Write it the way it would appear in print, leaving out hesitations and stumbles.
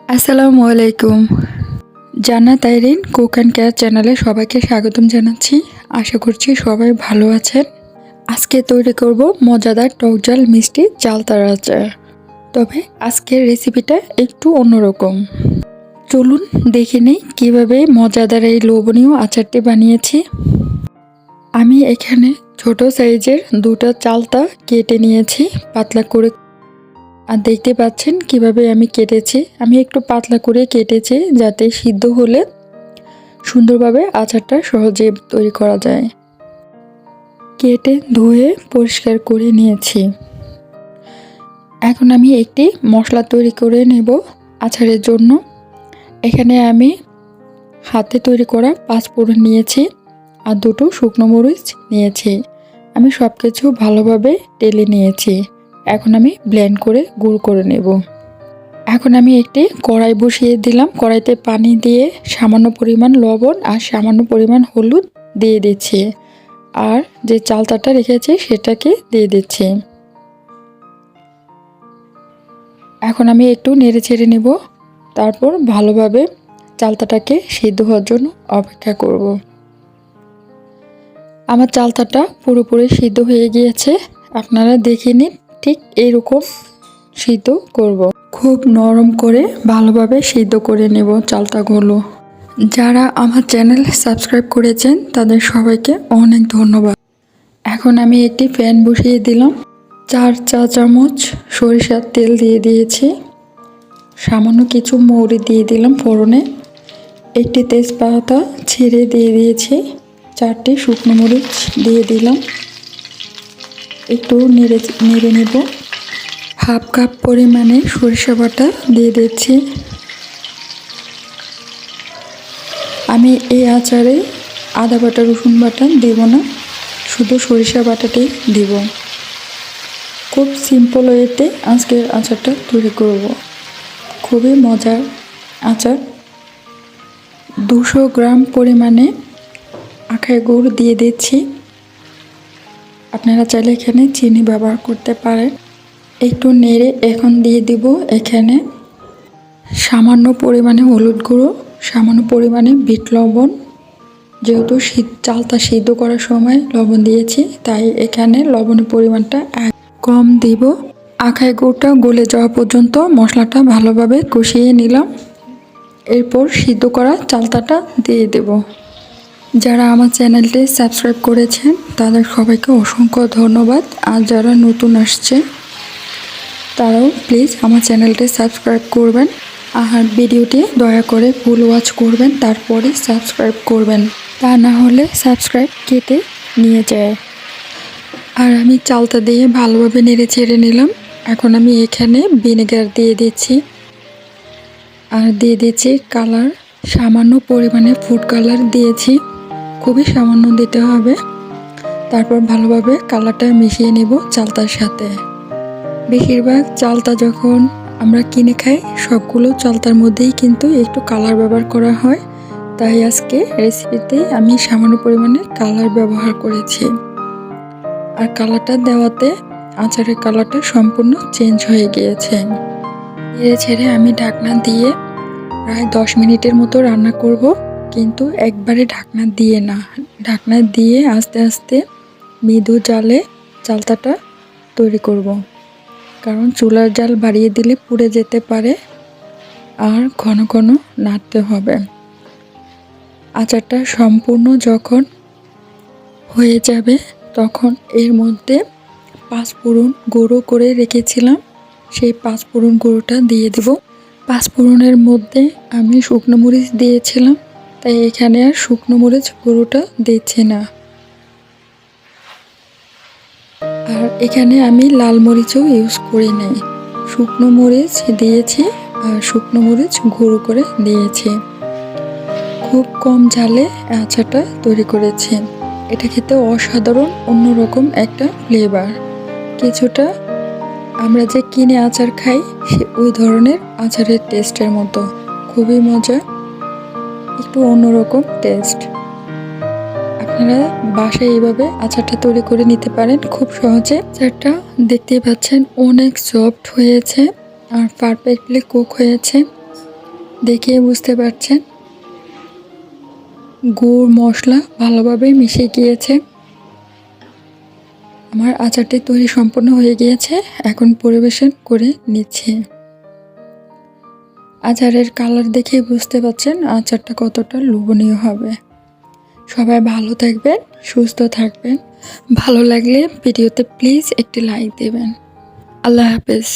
আসসালামু আলাইকুম। জান্নাত আইরিন কুক অ্যান্ড কেয়ার চ্যানেলে সবাইকে স্বাগতম জানাচ্ছি। আশা করছি সবাই ভালো আছেন। আজকে তৈরি করব মজাদার টক ঝাল মিষ্টি চালতার আচার। তবে আজকের রেসিপিটা একটু অন্যরকম। চলুন দেখে নেই কীভাবে মজাদার এই লোভনীয় আচারটি বানিয়েছি। আমি এখানে ছোট সাইজের দুটো চালতা কেটে নিয়েছি পাতলা করে। আর দেখতে পাচ্ছেন কিভাবে আমি কেটেছি। আমি একটু পাতলা করে কেটেছি যাতে সিদ্ধ হলে সুন্দরভাবে আচারটা সহজে তৈরি করা যায়। কেটে ধুয়ে পরিষ্কার করে নিয়েছি। এখন আমি একটি মশলা তৈরি করে নেব আচারের জন্য। এখানে আমি হাতে তৈরি করা 5 ফোড়ন নিয়েছি আর 2টো শুকনো মরিচ নিয়েছি। আমি সব কিছু ভালোভাবে টেলে নিয়েছি। এখন আমি ব্লেন্ড করে গুঁড়ো করে নেব। এখন আমি একটি কড়াই বসিয়ে দিলাম। কড়াইতে পানি দিয়ে সামান্য পরিমাণ লবণ আর সামান্য পরিমাণ হলুদ দিয়ে দিচ্ছি। আর যে চালতাটা রেখেছি সেটাকে দিয়ে দিচ্ছি। এখন আমি একটু নেড়ে ছেড়ে নেব। তারপর ভালোভাবে চালতাটাকে সিদ্ধ হওয়ার জন্য অপেক্ষা করব। আমার চালতাটা পুরোপুরি সিদ্ধ হয়ে গিয়েছে। আপনারা দেখে নিন, ঠিক এইরকম সিদ্ধ করব। খুব নরম করে ভালোভাবে সিদ্ধ করে নেব চালতাগুলো। যারা আমার চ্যানেল সাবস্ক্রাইব করেছেন তাদের সবাইকে অনেক ধন্যবাদ। এখন আমি একটি প্যান বসিয়ে দিলাম। 4 চা চামচ সরিষার তেল দিয়ে দিয়েছি। সামান্য কিছু মৌরি দিয়ে দিলাম ফোড়নে। একটি তেজপাতা ছিঁড়ে দিয়ে দিয়েছি। 4টি শুকনো মরিচ দিয়ে দিলাম। একটু নেড়ে নেব। হাফ কাপ পরিমাণে সরিষা বাটা দিয়ে দিচ্ছি। আমি এই আচারে আদা বাটা রসুন বাটা দেব না, শুধু সরিষা বাটাটাই দেব। খুব সিম্পল ওয়েতে আজকের আচারটা তৈরি করব। খুবই মজার আচার। 200 গ্রাম পরিমাণে আখের গুড় দিয়ে দিচ্ছি। আপনারা চাইলে এখানে চিনি ব্যবহার করতে পারেন। একটু নেড়ে এখন দিয়ে দিব এখানে সামান্য পরিমাণে হলুদ গুঁড়ো, সামান্য পরিমাণে বিট লবণ। যেহেতু চালতা সিদ্ধ করার সময় লবণ দিয়েছি তাই এখানে লবণের পরিমাণটা কম দিব। আখের গুড়টা গলে যাওয়া পর্যন্ত মশলাটা ভালোভাবে কষিয়ে নিলাম। এরপর সিদ্ধ করা চালতাটা দিয়ে দেব। যারা আমার চ্যানেলটি সাবস্ক্রাইব করেছেন তাদের সবাইকে অসংখ্য ধন্যবাদ। আর যারা নতুন আসছে তারাও প্লিজ আমার চ্যানেলটি সাবস্ক্রাইব করবেন। আর ভিডিওটি দয়া করে ফুল ওয়াচ করবেন, তারপরে সাবস্ক্রাইব করবেন। তা না হলে সাবস্ক্রাইব কেটে নিয়ে যায়। আর আমি চালতা দিয়ে ভালোভাবে নেড়ে ছেড়ে নিলাম। এখন আমি এখানে ভিনেগার দিয়ে দিচ্ছি। আর দিয়ে দিচ্ছি কালার, সামান্য পরিমাণে ফুড কালার দিয়েছি। খুবই সামান্য দিতে হবে। তারপর ভালোভাবে কালারটা মিশিয়ে নেব চালতার সাথে। বেশিরভাগ চালতা যখন আমরা কিনে খাই সবগুলো চালতার মধ্যেই কিন্তু একটু কালার ব্যবহার করা হয়। তাই আজকে রেসিপিতে আমি সামান্য পরিমাণে কালার ব্যবহার করেছি। আর কালারটা দেওয়াতে আচারের কালারটা সম্পূর্ণ চেঞ্জ হয়ে গিয়েছে। নেড়ে ছেড়ে আমি ঢাকনা দিয়ে প্রায় 10 মিনিটের মতো রান্না করব, কিন্তু একবারে ঢাকনা দিয়ে না। ঢাকনা দিয়ে আস্তে আস্তে মৃদু জালে চালতাটা তৈরি করব। কারণ চুলার জাল বাড়িয়ে দিলে পুড়ে যেতে পারে। আর ঘন ঘন নাড়তে হবে। আচারটা সম্পূর্ণ যখন হয়ে যাবে তখন এর মধ্যে 5 ফোড়ন গুঁড়ো করে রেখেছিলাম, সেই 5 ফোড়ন গুঁড়োটা দিয়ে দেব। 5 ফোড়নের মধ্যে আমি শুকনো মরিচ দিয়েছিলাম, তাই এখানে আর শুকনো মরিচ গুঁড়োটা দিচ্ছি না। আর এখানে আমি লাল মরিচও ইউজ করি নাই। শুকনো মরিচ দিয়েছি আর শুকনো মরিচ গুঁড়ো করে দিয়েছি। খুব কম ঝালে আচারটা তৈরি করেছি। এটা খেতে অসাধারণ অন্যরকম একটা ফ্লেভার। কিছুটা আমরা যে কিনে আচার খাই ওই ধরনের আচারের টেস্টের মতো। খুবই মজা, একটু অন্যরকম টেস্ট। আপনারা বাসায় এইভাবে আচারটা তৈরি করে নিতে পারেন খুব সহজে। আচারটা দেখতেই পাচ্ছেন অনেক সফট হয়েছে আর পারফেক্টলি কুক হয়েছে। দেখে বুঝতে পারছেন গুড় মশলা ভালোভাবে মিশে গিয়েছে। আমার আচারটি তৈরি সম্পূর্ণ হয়ে গিয়েছে, এখন পরিবেশন করে নিচ্ছি। আচারের কালার দেখে বুঝতে পারছেন আচারটা কতটা লোভনীয় হবে। সবাই ভালো থাকবেন, সুস্থ থাকবেন। ভালো লাগলে ভিডিওতে প্লিজ একটি লাইক দেবেন। আল্লাহ হাফেজ।